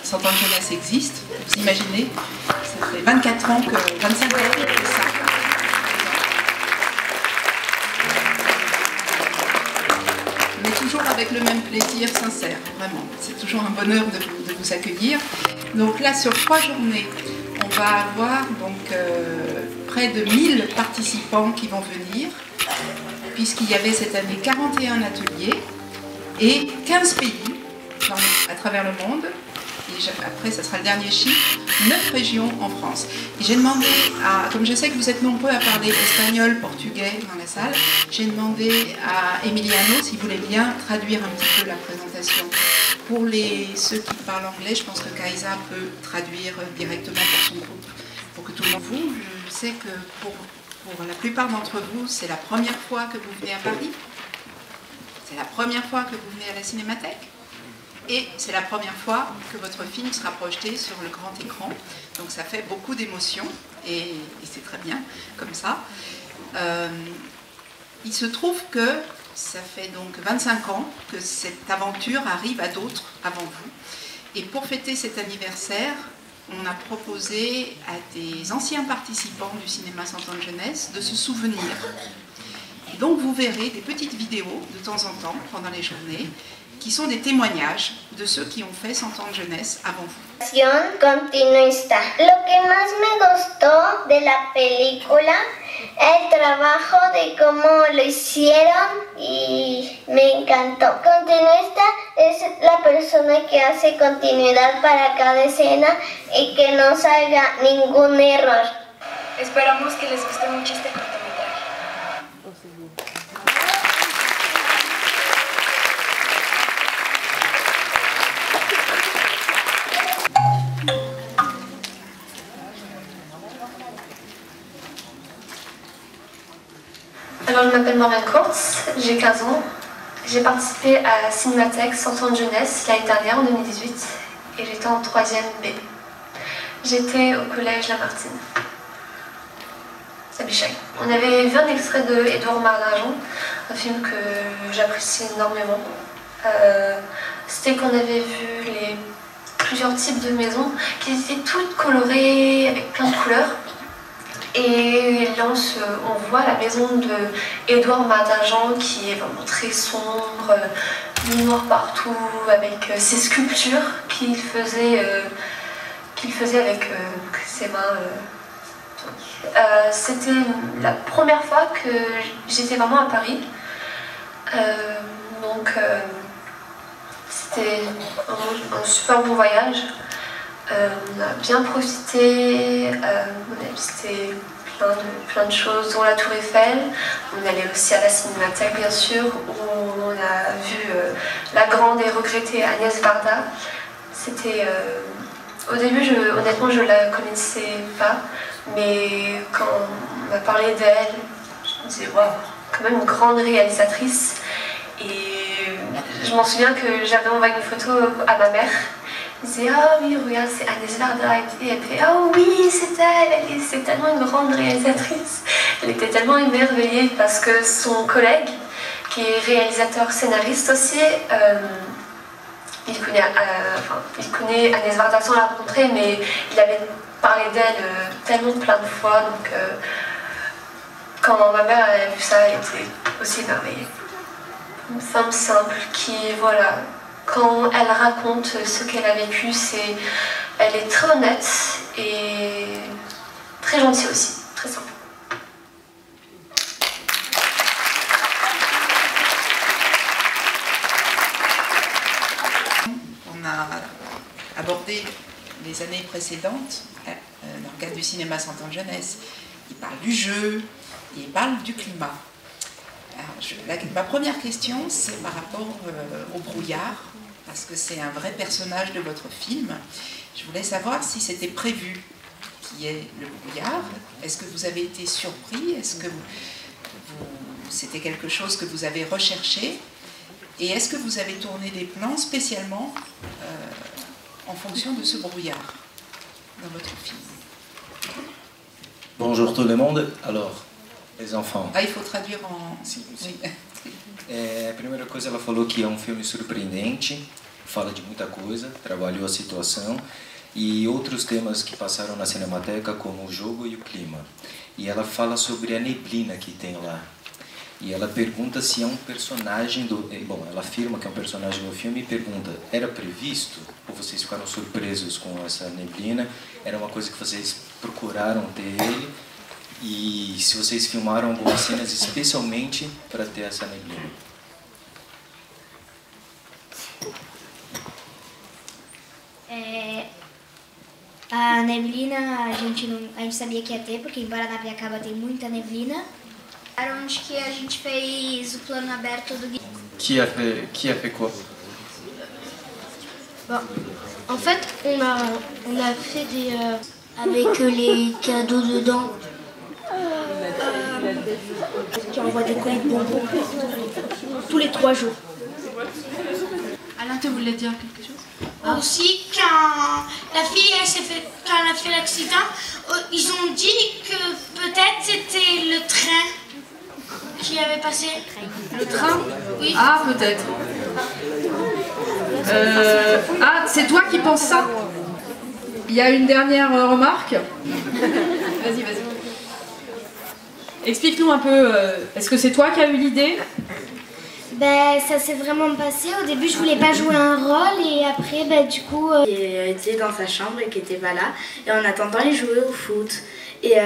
100 ans de jeunesse existe. Vous imaginez, ça fait 25 ans que ça. Mais toujours avec le même plaisir sincère, vraiment. C'est toujours un bonheur de vous accueillir. Donc là, sur 3 journées, on va avoir donc, près de 1000 participants qui vont venir, puisqu'il y avait cette année 41 ateliers et 15 pays à travers le monde. Et après, ça sera le dernier chiffre, 9 régions en France. Et j'ai demandé, comme je sais que vous êtes nombreux à parler espagnol, portugais dans la salle, j'ai demandé à Emiliano s'il voulait bien traduire un petit peu la présentation. Pour ceux qui parlent anglais, je pense que Kaisa peut traduire directement pour son groupe, pour que tout le monde vous. Je sais que pour la plupart d'entre vous, c'est la première fois que vous venez à Paris. C'est la première fois que vous venez à la Cinémathèque. Et c'est la première fois que votre film sera projeté sur le grand écran. Donc ça fait beaucoup d'émotions et c'est très bien comme ça. Il se trouve que ça fait donc 25 ans que cette aventure arrive à d'autres avant vous. Et pour fêter cet anniversaire, on a proposé à des anciens participants du cinéma 100 ans de jeunesse de se souvenir. Et donc vous verrez des petites vidéos de temps en temps pendant les journées qui sont des témoignages de ceux qui ont fait 100 ans de jeunesse avant vous. Continuista. Lo que más me gustó de la película el trabajo de cómo lo hicieron y me encantó. Continuista es la persona que hace continuidad para cada escena y que no salga ningún error. Esperamos que les guste mucho este cortometraje. Alors, je m'appelle Morgane Kurtz, j'ai 15 ans. J'ai participé à Cinémathèque 100 ans de jeunesse l'année dernière, en 2018, et j'étais en 3e B. J'étais au collège Lamartine, à Bichag. On avait vu un extrait de Édouard Marin-Argent, un film que j'apprécie énormément. C'était qu'on avait vu plusieurs types de maisons qui étaient toutes colorées avec plein de couleurs. Et là, on voit la maison d'Édouard Marin-Argent qui est vraiment très sombre, noir partout, avec ses sculptures qu'il faisait avec ses mains. C'était la première fois que j'étais vraiment à Paris. C'était un super bon voyage. On a bien profité, on a visité plein de choses, dont la Tour Eiffel. On allait aussi à la Cinémathèque, bien sûr, où on a vu la grande et regrettée Agnès Varda. C'était... au début, honnêtement, je ne la connaissais pas, mais quand on m'a parlé d'elle, je me disais, waouh, quand même une grande réalisatrice. Et je m'en souviens que j'avais envoyé une photo à ma mère. Elle disait, ah oui, regarde, c'est Agnès Varda. Et elle fait, oh oui, c'est elle, c'est tellement une grande réalisatrice. Elle était tellement émerveillée parce que son collègue, qui est réalisateur scénariste aussi, il connaît Agnès Varda sans la rencontrer, mais il avait parlé d'elle tellement plein de fois. Donc, quand ma mère a vu ça, elle était aussi émerveillée. Une femme simple qui, voilà, quand elle raconte ce qu'elle a vécu, elle est très honnête et très gentille aussi, très simple. On a abordé les années précédentes dans le cadre du cinéma 100 ans de jeunesse. Il parle du jeu, il parle du climat. Alors, ma première question, c'est par rapport au brouillard, parce que c'est un vrai personnage de votre film. Je voulais savoir si c'était prévu qu'il y ait le brouillard. Est-ce que vous avez été surpris? Est-ce que c'était quelque chose que vous avez recherché? Et est-ce que vous avez tourné des plans spécialement en fonction de ce brouillard dans votre film? Bonjour tout le monde. Alors, les enfants. Ah, il faut traduire en... Sim, sim. A primeira coisa, ela falou que é um filme surpreendente fala de muita coisa, trabalhou a situação e outros temas que passaram na Cinemateca, como o jogo e o clima. E ela fala sobre a neblina que tem lá. E ela pergunta se é um personagem do... Bom, ela afirma que é um personagem do filme e pergunta, era previsto? Ou vocês ficaram surpresos com essa neblina? Era uma coisa que vocês procuraram ter ele? E se vocês filmaram algumas cenas especialmente para ter essa neblina? A neblina a gente sabia que ia ter, porque em Paranapiacaba tem muita neblina. Era onde que a gente fez o plano aberto do guia. Qui a fait quoi? Bon, en fait, on a fait des... avec les cadeaux dedans. Qui envoie des colis de bonbons tous les 3 jours. Alain, tu voulais dire quelque chose? Aussi, quand la fille quand elle a fait l'accident, ils ont dit que peut-être c'était le train qui avait passé. Le train? Oui. Ah, peut-être. Ah, c'est toi qui penses ça? Il y a une dernière remarque. Vas-y, vas-y. Explique-nous un peu, est-ce que c'est toi qui as eu l'idée? Ben, ça s'est vraiment passé. Au début, je voulais pas jouer un rôle et après, ben, du coup... Il était dans sa chambre et qui était pas là. Et en attendant, il jouait au foot. Et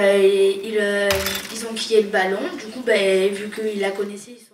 ils ont quitté le ballon. Du coup, ben, vu qu'ils la connaissaient, ils sont...